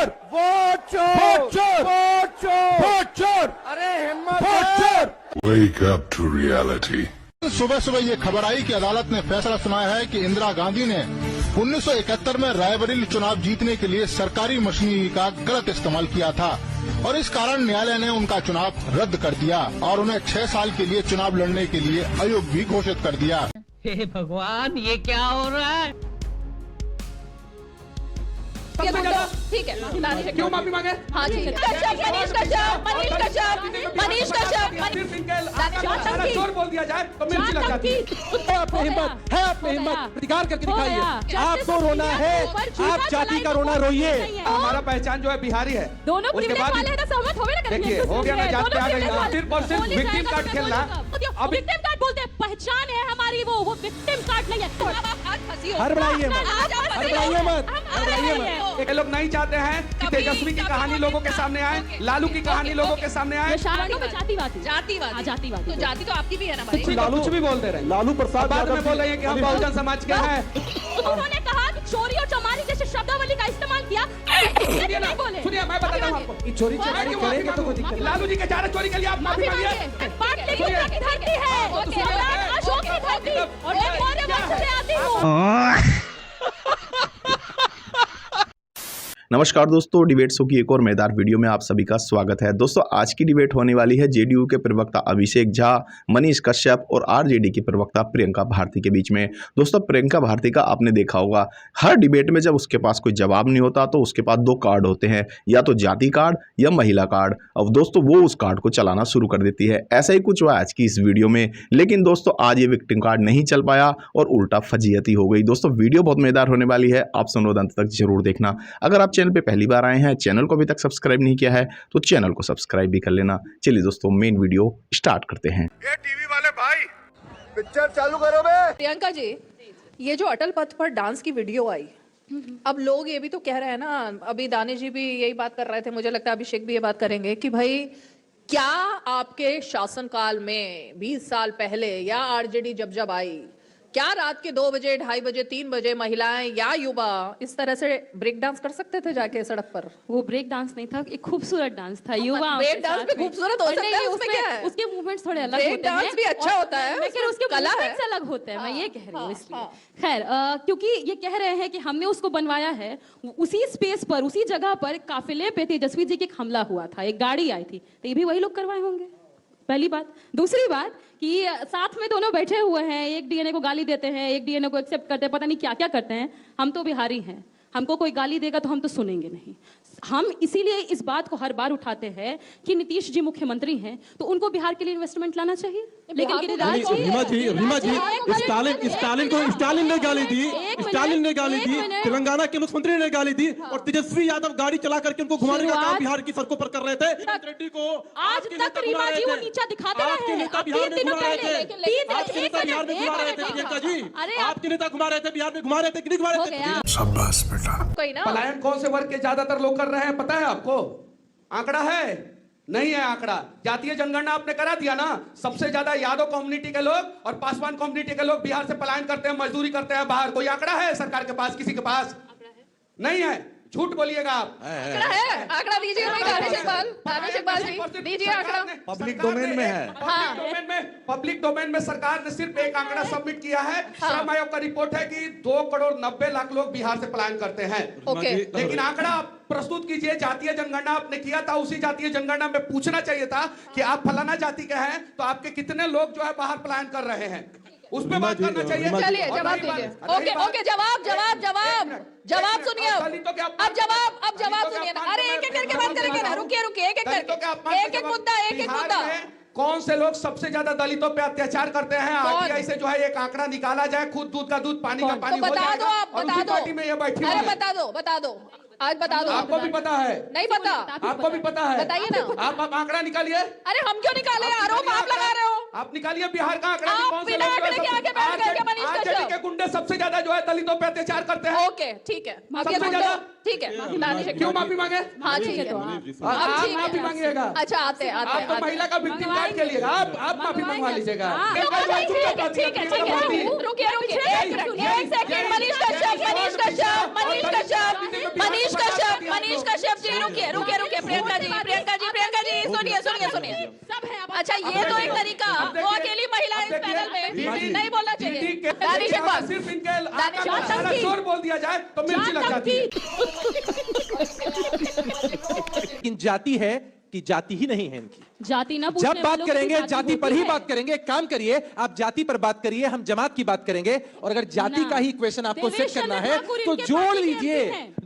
चोर, वोट चोर, वोट चोर, वोट चोर। अरे हिम्मत है। Wake up to reality. सुबह सुबह ये खबर आई कि अदालत ने फैसला सुनाया है कि इंदिरा गांधी ने 1971 में रायबरेली चुनाव जीतने के लिए सरकारी मशीनरी का गलत इस्तेमाल किया था और इस कारण न्यायालय ने उनका चुनाव रद्द कर दिया और उन्हें 6 साल के लिए चुनाव लड़ने के लिए अयोग्य भी घोषित कर दिया। हे भगवान, ये क्या हो रहा है? ठीक है, क्यों माफी मांगे? हाँ ठीक है। मनीष कश्यप, मनीष कश्यप, मनीष कश्यप, चोर बोल दिया जाए तो मिर्ची लग जाती है। आप में हिम्मत है, आप में हिम्मत, अधिकार करके दिखाइए। आपको रोना है, आप जाति का रोना रोइए। हमारा पहचान जो है बिहारी है। दोनों उसके बाद वाले हैं, सहमत होवे ना। देखिए हो गया ना, जात पे आ गई। सिर्फ और सिर्फ विक्टिम कार्ड खेलना। अब विक्टिम कार्ड बोलते हैं, पहचान है हमारी, वो विक्टिम कार्ड नहीं है। हर बढ़ाइए मत, हर बढ़ाइए मत, हर बढ़ाइए मत। ये लोग नहीं चाहते हैं कि तेजस्वी की कहानी लोगों के सामने आए, लालू की कहानी लोगों के सामने आए। जातिवाद, जातिवाद, तो जाति तो आपकी भी है ना भाई। लालू कुछ भी बोल दे रहे हैं। लालू प्रसाद बाद में बोल रहे हैं कि हम बहुजन समाज के हैं। उन्होंने कहा कि चोरी और चमारी जैसे शब्दावली का इस्तेमाल किया। सुनिए मैं बताता हूँ आपको। चोरी करेंगे तो कोई दिक्कत नहीं। लालू जी के चारा चोरी के लिए आप माफी मांगिए। पाटलिपुत्र की धरती है, अशोक की धरती, और मैं मौर्य वंश से आती हूँ। नमस्कार दोस्तों, डिबेट शो की एक और मजेदार वीडियो में आप सभी का स्वागत है। दोस्तों आज की डिबेट होने वाली है जेडीयू के प्रवक्ता अभिषेक झा, मनीष कश्यप और आरजेडी की प्रवक्ता प्रियंका भारती के बीच में। दोस्तों प्रियंका भारती का आपने देखा होगा, हर डिबेट में जब उसके पास कोई जवाब नहीं होता तो उसके पास 2 कार्ड होते हैं, या तो जाति कार्ड या महिला कार्ड। अब दोस्तों वो उस कार्ड को चलाना शुरू कर देती है। ऐसा ही कुछ हुआ आज की इस वीडियो में, लेकिन दोस्तों आज ये विक्टिम कार्ड नहीं चल पाया और उल्टा फजीयती हो गई। दोस्तों वीडियो बहुत मजेदार होने वाली है, आप सुनो अंत तक जरूर देखना। अगर आप चैनल पे पहली बार आए हैं, चैनल को अभी तक सब्सक्राइब नहीं किया है तो चैनल को सब्सक्राइब भी कर लेना। चलिए दोस्तों मेन वीडियो स्टार्ट करते हैं। ये टीवी वाले भाई पिक्चर चालू करो बे। प्रियंका जी, ये जो अटल पथ पर डांस की वीडियो आई, अब लोग ये भी तो कह रहे हैं ना, अभी दानिश जी भी यही बात कर रहे थे, मुझे लगता है अभिषेक भी ये बात करेंगे कि भाई क्या आपके शासनकाल में 20 साल पहले या आरजेडी जब आई, क्या रात के 2 बजे, 2:30 बजे, 3 बजे महिलाएं या युवा इस तरह से ब्रेक डांस कर सकते थे जाके सड़क पर? वो ब्रेक डांस नहीं था, एक खूबसूरत डांस था। युवा ब्रेक डांस भी खूबसूरत हो सकता है, उसमें क्या है? उसके मूवमेंट्स थोड़े अलग होते हैं। ब्रेक डांस भी अच्छा होता है, लेकिन उसके कला है, अलग होते हैं। मैं ये कह रही हूँ इसलिए। खैर, क्योंकि ये कह रहे हैं कि हमने उसको बनवाया है, उसी स्पेस पर, उसी जगह पर काफिले पे तेजस्वी जी की एक हमला हुआ था, एक गाड़ी आई थी, तो ये भी वही लोग करवाए होंगे, पहली बात। दूसरी बात कि साथ में दोनों बैठे हुए हैं, एक डीएनए को गाली देते हैं, एक डीएनए को एक्सेप्ट करते हैं, पता नहीं क्या क्या करते हैं। हम तो बिहारी हैं, हमको कोई गाली देगा तो हम तो सुनेंगे नहीं। हम इसीलिए इस बात को हर बार उठाते हैं कि नीतीश जी मुख्यमंत्री हैं तो उनको बिहार के लिए इन्वेस्टमेंट लाना चाहिए। लेकिन रीमा जी स्टालिन ने गाली दी, स्टालिन ने गाली दी, तेलंगाना के मुख्यमंत्री ने गाली दी और तेजस्वी यादव गाड़ी चला करके उनको घुमाने का काम बिहार की सड़कों पर कर रहे थे। रेड्डी को आज तक रीमा जी वो नीचा दिखाते रहे। आपके नेता बिहार में घुमा रहे थे, आपके नेता बिहार में घुमा रहे थे प्रियंका जी, आपके नेता घुमा रहे थे, बिहार में घुमा रहे थे कि नहीं घुमा रहे थे? शाबाश बेटा। पलायन कौन से वर्ग के ज्यादातर लोग कर रहे हैं पता है आपको? आंकड़ा है? नहीं है आंकड़ा। जातीय जनगणना आपने करा दिया ना, सबसे ज्यादा यादव कम्युनिटी के लोग और पासवान कम्युनिटी के लोग बिहार से पलायन करते हैं, मजदूरी करते हैं बाहर। कोई आंकड़ा है सरकार के पास? किसी के पास नहीं है। झूठ बोलिएगा आप। आंकड़ा है, आंकड़ा दीजिए भाई। दानिश इकबाल जी दीजिए आंकड़ा। पब्लिक डोमेन में है। पब्लिक डोमेन में सरकार ने सिर्फ एक आंकड़ा सबमिट किया है। श्रम आयोग का रिपोर्ट है कि 2,90,00,000 लोग बिहार से पलायन करते हैं। ओके, लेकिन आंकड़ा प्रस्तुत कीजिए। जातीय जनगणना आपने किया था, उसी जातीय जनगणना में पूछना चाहिए था कि आप फलाना जाति के हैं तो आपके कितने लोग जो है बाहर पलायन कर रहे हैं, उस पर बात करना चाहिए। चलिए जवाब दीजिए। ओके, जवाब सुनिए। अब जवाब सुनिए ना। अरे एक एक करके बात करेंगे ना, रुकिए एक एक मुद्दा। कौन से लोग सबसे ज्यादा दलितों पे अत्याचार करते हैं? आरटीआई से जो है एक आंकड़ा निकाला जाए, खुद दूध का दूध पानी का पानी हो जाएगा। बता दो, आप बता दो। पार्टी में ये बैठी हुई है। बता दो आज बता दो। आपको भी पता है? नहीं पता। आपको भी पता है? बताइए ना। आप आंकड़ा निकालिए। अरे हम क्यों निकाले? आरोप आप लगा रहे हो। आप निकालिए बिहार का आंकड़ा। आप बिना आंकड़े के आगे बैठ गए क्या मनीष कश्यप? के गुंडे सबसे ज्यादा जो है दलितों पे अत्याचार करते हैं। ओके ठीक है, सबसे ज्यादा। ठीक है, क्यों माफी मांगे? हाँ ठीक है, आप माफी मांगिएगा। अच्छा आते आप तो महिला का विक्टिम कार्ड के लिए आप माफी मंगवा लीजिएगा। रुकिए एक सेकंड। मनीष कश्यप कश्यप जी रुकिए रुकिए रुकिए प्रियंका जी सुनिए सुनिए सुनिए सब है अच्छा ये तो एक तरीका वो अकेली महिला इस पैनल में नहीं बोलना चाहिए दानिश इकबाल सिर्फ इनके दानिश सारा शोर बोल दिया जाए तो मिर्ची लग जाती है। लेकिन जाति है कि जाति ही नहीं है इनकी। जाति ना जब बात करेंगे जाति पर ही बात करेंगे। एक काम करिए, आप जाति पर बात करिए, हम जमात की बात करेंगे। और अगर जाति का ही इक्वेशन आपको सेट करना है तो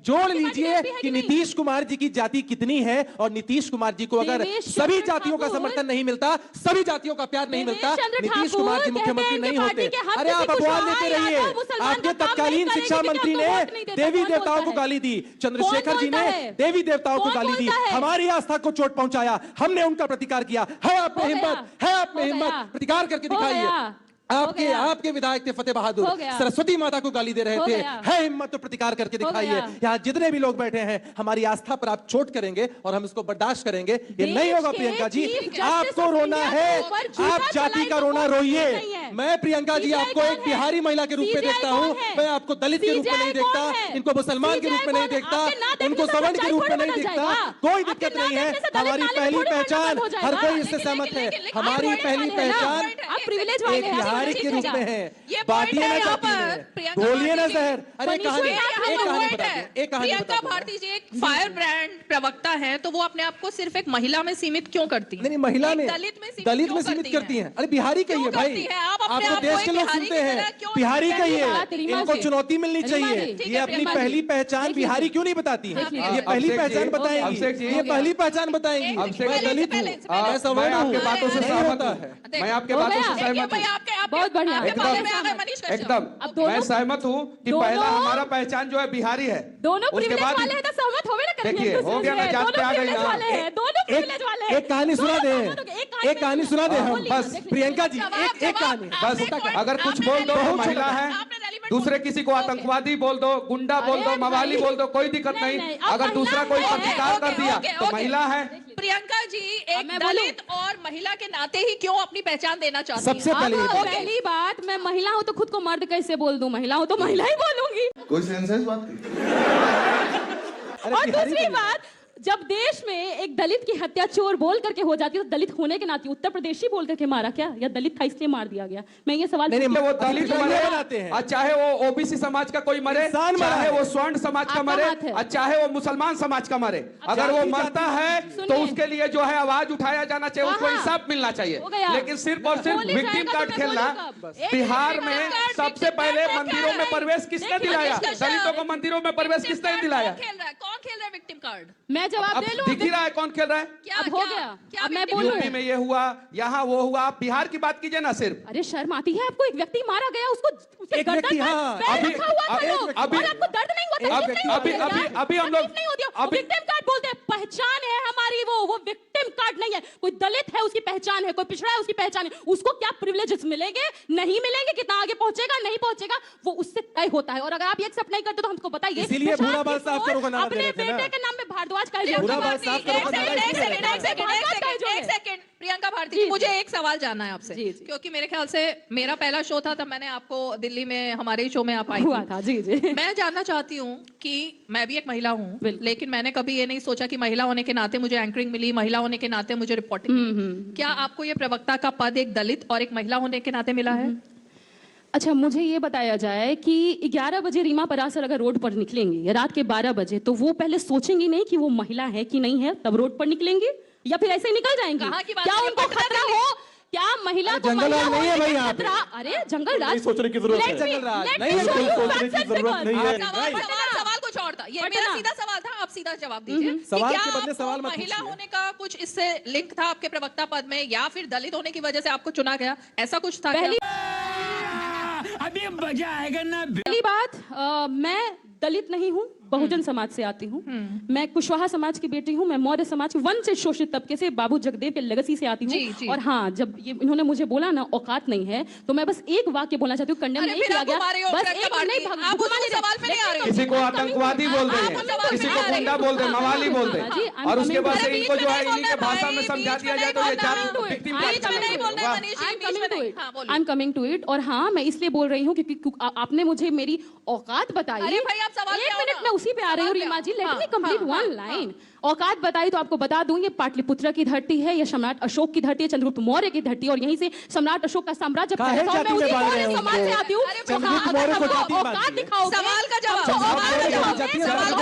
जोड़ लीजिए कि नीतीश कुमार जी की जाति कितनी है और नीतीश कुमार जी को अगर सभी जातियों का समर्थन नहीं मिलता, सभी जातियों का प्यार नहीं मिलता, नीतीश कुमार जी मुख्यमंत्री नहीं होते। अरे आप अपवाद लेते रहिए। आपके तत्कालीन शिक्षा मंत्री ने देवी देवताओं को गाली दी, चंद्रशेखर जी ने देवी देवताओं को गाली दी, हमारी आस्था को चोट पहुंचाया, हमने उनका प्रतिकार किया। है आप में हिम्मत, प्रतिकार करके दिखाइए। आपके विधायक थे फतेह बहादुर, सरस्वती माता को गाली दे रहे थे, है हिम्मत तो प्रतिकार करके दिखाइए। यहाँ जितने भी लोग बैठे हैं, हमारी आस्था पर आप चोट करेंगे और हम इसको बर्दाश्त करेंगे, ये नहीं होगा। प्रियंका जी आपको रोना है, आप जाति का रोना रोइए। मैं प्रियंका जी आपको एक बिहारी महिला के रूप में देखता हूँ, मैं आपको दलित के रूप में नहीं देखता, इनको मुसलमान के रूप में नहीं देखता, इनको सवर्ण के रूप में नहीं देखता। कोई दिक्कत नहीं है, हमारी पहली पहचान, हर कोई इससे सहमत है, हमारी पहली पहचान एक बिहारी के रूप में है। बांटिए ना जाति में, बोलिए ना जहर। अरे प्रियंका भारती जी एक फायर ब्रांड प्रवक्ता है, तो वो अपने आप को सिर्फ एक महिला में सीमित क्यों करती है? नहीं, महिला में दलित में सीमित करती हैं। अरे बिहारी कहिए भाई, आपको देश के लोग सुनते हैं, बिहारी कहिए, इनको चुनौती मिलनी चाहिए। ये अपनी पहली पहचान बिहारी क्यों नहीं बताती है? ये पहली पहचान बताएंगी, ये पहली पहचान बताएंगी। मैं दलित हूँ, मैं सवर्ण हूँ, आपके बातों से सहमत हूँ, मैं आपके बातों से सहमत हूँ, बहुत बढ़िया, एकदम मैं सहमत हूूँ कि पहला हमारा पहचान जो है बिहारी है। दोनों उसके बाद वाले हैं तो सहमत हो ना करेंगे। देखिए हो गया ना, जात पे आ गई ना। एक कहानी सुना दे, एक कहानी सुना दे हम बस। प्रियंका जी एक कहानी बस, अगर कुछ बोल दो तो महिला है, दूसरे किसी को आतंकवादी बोल दो, गुंडा बोल दो, मवाली बोल दो, कोई दिक्कत नहीं। अगर दूसरा कोई प्रतिकार कर दिया तो महिला है। प्रियंका जी एक दलित और महिला के नाते ही क्यों अपनी पहचान देना चाहती हैं? सबसे पहली बात, मैं महिला हूँ तो खुद को मर्द कैसे बोल दूं? महिला हूँ तो महिला ही बोलूंगी। कोई सेंस है इस बात की? और दूसरी बात, जब देश में एक दलित की हत्या चोर बोल करके हो जाती है तो दलित होने के नाते उत्तर प्रदेशी बोल करके मारा क्या, या दलित था इसलिए मार दिया गया? मैं ये सवाल नहीं, वो दलित मरे, चाहे वो ओबीसी समाज का कोई मरे, चाहे वो स्वर्ण समाज का मरे, चाहे वो मुसलमान समाज का मरे, अगर वो मरता है तो उसके लिए जो है आवाज उठाया जाना चाहिए, उसको इंसाफ मिलना चाहिए। लेकिन सिर्फ और सिर्फ विक्टिम कार्ड खेलना। बिहार में सबसे पहले मंदिरों में प्रवेश किसने दिलाया? दलितों को मंदिरों में प्रवेश किसने दिलाया? कौन खेल रहा है विक्टिम कार्ड? मैं जवाब दे लूं? दिख ही रहा है कौन खेल रहा है। अब हो गया, अब मैं बोलूं। यूपी में ये हुआ, यहाँ वो हुआ, आप बिहार की बात कीजिए ना सिर्फ। अरे शर्म आती है आपको? एक व्यक्ति मारा गया, उसको एक व्यक्ति, आपको दर्द नहीं हुआ? अभी हम लोग विक्टिम कार्ड बोलते हैं, पहचान है हमारी, वो विक्टिम कार्ड नहीं है। कोई दलित है उसकी पहचान है, कोई पिछड़ा है उसकी पहचान है, उसको क्या प्रिविलेजेस मिलेंगे नहीं मिलेंगे, कितना आगे पहुंचेगा नहीं पहुंचेगा, वो उससे तय होता है। और अगर आप ये एक्सेप्ट नहीं करते तो हमको बताइए। इसीलिए भूरा बाल साफ करो का नारा दे रहे थे ना। अपने बेटे के नाम पे भारद्वाज का प्रियंका भारती जी, मुझे एक सवाल जानना है आपसे, क्योंकि मेरे ख्याल से मेरा पहला शो था तब मैंने आपको दिल्ली में हमारे शो में आप आई हुआ था। जी जी, मैं जानना चाहती हूँ कि मैं भी एक महिला हूँ, लेकिन मैंने कभी ये नहीं सोचा कि महिला होने के नाते मुझे एंकरिंग मिली, महिला होने के नाते मुझे रिपोर्टिंग मिली। क्या आपको ये प्रवक्ता का पद एक दलित और एक महिला होने के नाते मिला है? अच्छा, मुझे ये बताया जाए कि 11 बजे रीमा परासर अगर रोड पर निकलेंगी या रात के 12 बजे, तो वो पहले सोचेंगी नहीं कि वो महिला है कि नहीं है, तब रोड पर निकलेंगी, या फिर ऐसे ही निकल जाएंगी? क्या उनको खतरा हो? क्या महिला को जंगल राज नहीं है भाई यहाँ पे? अरे जंगल राज सोचने की जरूरत है, जंगल राज नहीं है, सोचने की जरूरत नहीं है। सवाल कुछ और था, ये मेरा सीधा सवाल था, आप सीधा जवाब दीजिए। सवाल के बदले सवाल मत महिला होने का कुछ इससे लिंक था आपके प्रवक्ता पद में, या फिर दलित होने की वजह से आपको चुना गया, ऐसा कुछ था? अभी मजा आएगा ना। पहली बात, मैं दलित नहीं हूँ, बहुजन समाज से आती हूँ। मैं कुशवाहा समाज की बेटी हूँ, मैं मौर्य समाज वंचित शोषित तबके से बाबू जगदेव के लेगेसी से आती हूँ। और हाँ, जब ये इन्होंने मुझे बोला ना औकात नहीं है, तो मैं बस एक वाक्य बोलना चाहती हूँ, कंडेम नहीं किया गया, बस एक नहीं, किसी को आतंकवादी बोल रहे हैं, किसी को गुंडा बोल रहे, मवाली बोल रहे, और उसके बाद से इनको जो है इन्हीं के भाषा में समझा दिया जाए तो ये I am coming to it. और हाँ, मैं इसलिए बोल रही हूँ क्योंकि आपने मुझे मेरी औकात बताई। अरे भाई आप सवाल एक मिनट में उसी पे आ रही हूँ Reema ji, let me complete one line. औकात बताई तो आपको बता दूं, ये पाटलिपुत्र की धरती है, ये सम्राट अशोक की धरती है, चंद्रगुप्त मौर्य की धरती है, और यहीं से सम्राट अशोक का साम्राज्य काहे फैला था। और मैं जाति में उसी बांध रहे मौर्य हैं समाज से उसको? आती हूँ। चंद्रगुप्त मौर्य को जाति में बांध औकात दिया। दिखाओगे, सवाल का जवाब, सवाल का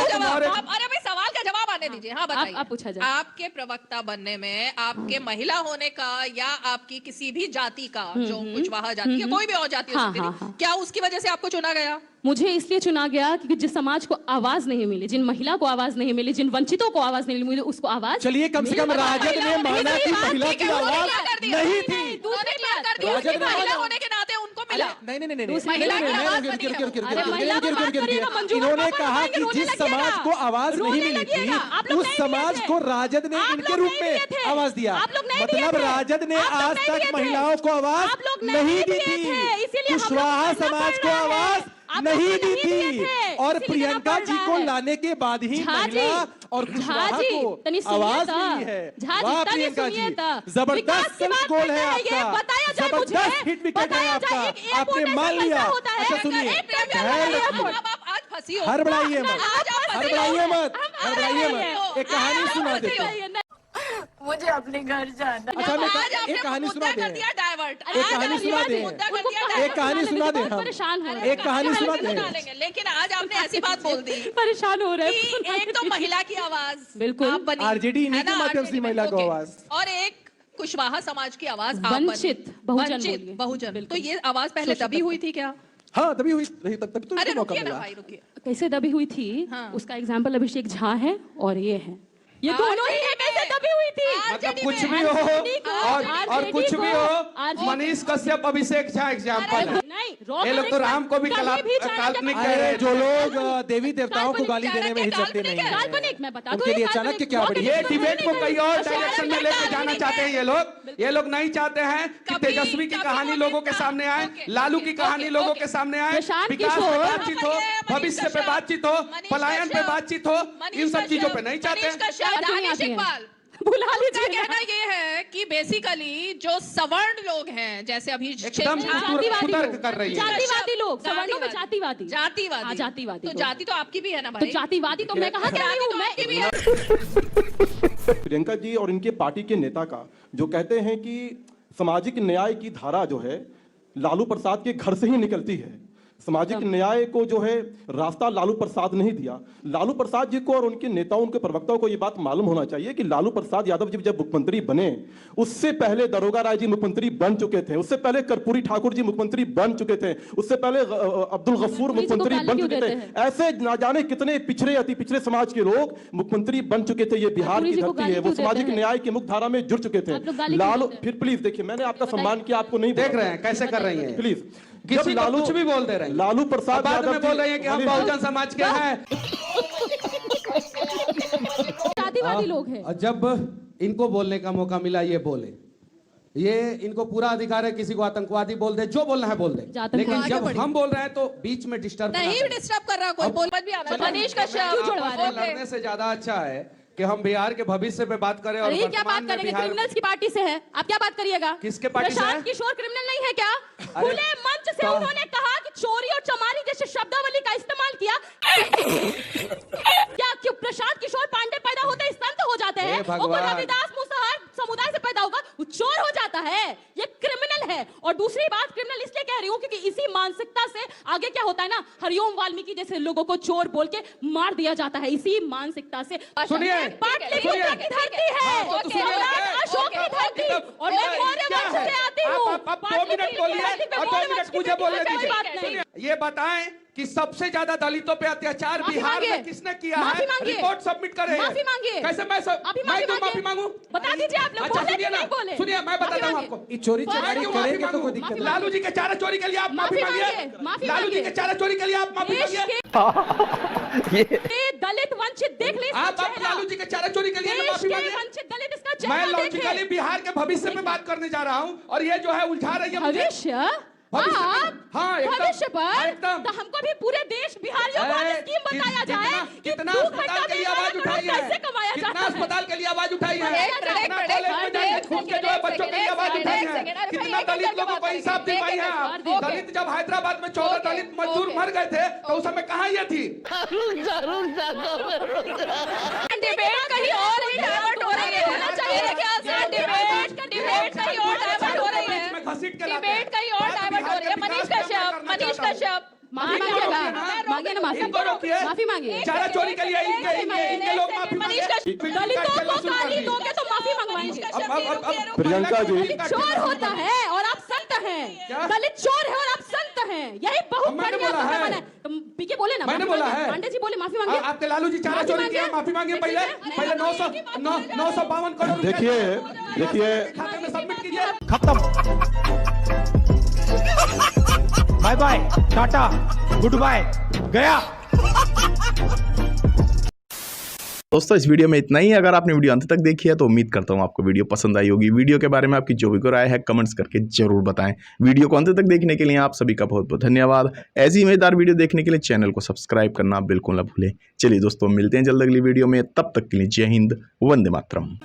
जवाब। अरे भाई सवाल का जवाब आने दीजिए। हाँ बताइए, आप पूछा जाए। आपके प्रवक्ता बनने में आपके महिला होने का या आपकी किसी भी जाति का, जो कुशवाहा जाति या कोई भी और जाति हो हाँ, सकती हाँ, थी, हाँ। क्या उसकी वजह से आपको चुना गया? मुझे इसलिए चुना गया क्योंकि जिस समाज को आवाज नहीं मिली, जिन महिला को आवाज नहीं मिली, जिन वंचितों को आवाज नहीं मिली, मुझे उसको आवाज। चलिए कम से कम राजद ने माना कि महिला की आवाज नहीं थी। दूसरी बात कर दी, राजद ने महिला माना। होने के नाते उनको मिला। नहीं नहीं नहीं महिला की आवाज बनी है। इन्होंने कहा कि जिस समाज को आवाज नहीं मिली थी, उस समाज को राजद ने इनके रूप में आवाज दिया। मतलब राजद ने आज तक महिलाओं को आवाज नहीं दी थी, कुशवाहा समाज को आवाज नहीं दी थी, और प्रियंका जी को लाने के बाद ही महिला और कुशवाहा को आवाज मिली है। वाह प्रियंका जी, जबरदस्त गोल है आपका, जबरदस्त हिट विकेट है आपका, आपने मान लिया। अच्छा सुनिए, हड़बड़ाइए मत, हड़बड़ाइए मत, हड़बड़ाइए मत, एक कहानी सुना देते हैं। मुझे अपने घर जाना। अच्छा मैं एक कहानी सुना दे, डाइवर्ट एक कहानी सुना दे, एक कहानी सुना दे, हम परेशान हो एक कहानी सुना दे। लेकिन आज आपने ऐसी बात बोल दी परेशान हो रहे कि हैं। एक तो महिला की आवाज बिल्कुल। आप बनी, आरजेडी इन्हीं है ना, के माध्यम से RJD महिला को ओके। आवाज। और एक कुशवाहा समाज की आवाज आप बनी। वंचित बहुजन वंचित बोलिए। बहुजन। तो ये आवाज पहले तभी हुई थी क्या? हाँ तभी हुई रही, तब तो अरे इनको मौका रुकिए ना मिला। भाई, रुकिए। कैसे दबी हुई थी, हाँ। उसका एग्जाम्पल अभिषेक झा है और ये है, ये दोनों ही है। कैसे दबी हुई थी? मतलब कुछ भी हो और कुछ भी हो, मनीष कश्यप अभिषेक झा एग्जाम्पल है। नहीं, ये लोग तो राम को भी काल्पनिक कह रहे अरे हैं। जो लोग देवी देवताओं को गाली देने में हिचकते नहीं है, काल्पनिक, मैं बता दूं, उनके लिए चाणक्य क्या बड़ी ये डिबेट को कई और डायरेक्शन में लेकर जाना चाहते हैं ये लोग नहीं चाहते हैं कि तेजस्वी की कहानी लोगों के सामने आए, लालू की कहानी लोगों के सामने आए, विकास पे बातचीत हो, भविष्य पे बातचीत हो, पलायन पे बातचीत हो, इन सब चीजों पे नहीं चाहते। दानिश इकबाल, बुला उनका लीजिए। कहना ये है कि बेसिकली जो सवर्ण लोग हैं, जैसे अभी एकदम कुतर्क कर रही है। जातिवादी लोग, सवर्णों में जातिवादी, जातिवादी। हाँ, जातिवादी तो लोग। जाति तो आपकी भी है ना तो भाई। जातिवादी तो मैं कहा जाति तो मैं आपकी भी है। प्रियंका जी और इनके पार्टी के नेता का जो कहते हैं कि सामाजिक न्याय की धारा जो है लालू प्रसाद के घर से ही निकलती है। सामाजिक न्याय को जो है रास्ता लालू प्रसाद नहीं दिया। लालू प्रसाद जी को और उनके नेताओं, उनके प्रवक्ताओं को यह बात मालूम होना चाहिए कि लालू प्रसाद यादव जी जब मुख्यमंत्री बने, उससे पहले दरोगा राय जी मुख्यमंत्री बन चुके थे, उससे पहले कर्पूरी ठाकुर जी मुख्यमंत्री बन चुके थे, उससे पहले अब्दुल गफूर मुख्यमंत्री बन चुके थे। ऐसे ना जाने कितने पिछड़े, अति पिछड़े समाज के लोग मुख्यमंत्री बन चुके थे। ये बिहार की धरती है, वो सामाजिक न्याय की मुख्यधारा में जुड़ चुके थे। लालू, फिर प्लीज देखिए, मैंने आपका सम्मान किया, आपको नहीं देख रहे हैं कैसे कर रही है, प्लीज। किसी को कुछ भी बोल दे रहे हैं। लालू प्रसाद बाद यादव में बोल रहे हैं कि हम बहुजन समाज के हैं। जातिवादी लोग हैं। और जब इनको बोलने का मौका मिला ये बोले, ये इनको पूरा अधिकार है किसी को आतंकवादी बोल दे, जो बोलना है बोल दे, लेकिन जब हम बोल रहे हैं तो बीच में डिस्टर्ब नहीं डिस्टर्ब कर रहा कोई, बोल भी आना। मनीष आपको लड़ने से ज्यादा अच्छा है कि हम बिहार के भविष्य पे बात करें। और अरे क्या बात करेंगे, क्रिमिनल्स की पार्टी से है, आप क्या बात करिएगा? किसके पार्टी से है? प्रशांत किशोर क्रिमिनल नहीं है क्या? खुले मंच से उन्होंने कहा कि चोरी और चमारी जैसे शब्दावली का इस्तेमाल किया। क्या क्यों प्रशांत किशोर पांडे पैदा होते ही संत हो जाते हैं? और रविदास मुसहर समुदाय से पैदा होगा वो चोर हो जाता है? ये क्रिमिनल है। और दूसरी बात, क्रिमिनल इसलिए कह रही हूँ क्योंकि इसी मानसिकता से आगे क्या होता है ना, हरिओम वाल्मीकि जैसे लोगों को चोर बोल के मार दिया जाता है। इसी मानसिकता से सुनिए, पाटलिपुत्र की धरती है, सम्राट अशोक की धरती, और मैं मौर्य वंश से आती हूँ। आप 2 मिनट बोलिए और 2 मिनट मुझे बोलने दीजिए। ये बताएं कि सबसे ज्यादा दलितों पे अत्याचार बिहार में किसने किया है? रिपोर्ट सबमिट करें। माफी मांगिए। कैसे मैं माफी मांगू? बता दीजिए आप लोग। अच्छा बोले सुनिए कि ना, नहीं बोले? सुनिए मैं बताता हूँ आपको। ये चोरी चमारी क्यों करेंगे माफी तो कोई मांगू? दिक्कत लालू जी के चारा चोरी के लिए आप माफी मांगिए। लालू जी के चारा चोरी के लिए आप माफी मांगिए। दलित वंचित देख लीजिए। आप लालू जी के चारा चोरी के लिए माफी मांगिए। वंचित दलित इसका मैं चेहरा लॉजिकली देखें। बिहार के भविष्य में बात करने जा रहा हूँ और ये जो है उलझा रही है मुझे। भविष्य भविष्य भविष्य पर एकदम। तो हमको भी पूरे देश बिहारियों को स्कीम बताया जाए कि कितना 2 अस्पताल के लिए आवाज उठाई है, कैसे कमाया कितना जाता है। अस्पताल के लिए आवाज उठाई है, एक कितना कॉलेज में जाके घूम के जो है बच्चों के लिए आवाज उठाई है। कितना दलित लोगों को इंसाफ दिलवाई है आप? दलित जब हैदराबाद में 14 दलित मजदूर मर गए थे तो उस समय कहाँ ये थी? डिबेट कहीं और ही डाइवर्ट हो रही है, होना चाहिए क्या सर? डिबेट कहीं और डाइवर्ट हो रही है, डिबेट कहीं और डाइवर्ट हो रही है। मनीष कश्यप माफी मांगिए ना, माफी मांगिए। चारा चोरी के लिए इनके लोग माफी मांगे। दलितों को गाली दोगे तो माफी मंगवाएंगे। प्रियंका जी, दलित चोर होता है और आप संत हैं। दलित चोर है और आप संत हैं, यही बहुत बढ़िया बात है। पीके बोले ना, मैंने बोला है। पांडे जी बोले माफी मांगिए। आपके लालू जी चारा चोरी किया, माफी मांगिए। पहले 952 करोड़ देखिए खाते में सबमिट कीजिए। Bye bye, tata, goodbye, गया। दोस्तों इस वीडियो में इतना ही। अगर आपने वीडियो अंत तक देखी है तो उम्मीद करता हूँ आपको वीडियो पसंद आई होगी। वीडियो के बारे में आपकी जो भी राय है कमेंट्स करके जरूर बताएं। वीडियो को अंत तक देखने के लिए आप सभी का बहुत बहुत धन्यवाद। ऐसी मजेदार वीडियो देखने के लिए चैनल को सब्सक्राइब करना बिल्कुल ना भूलें। चलिए दोस्तों, मिलते हैं जल्द अगली वीडियो में। तब तक के लिए जय हिंद, वंदे मातरम।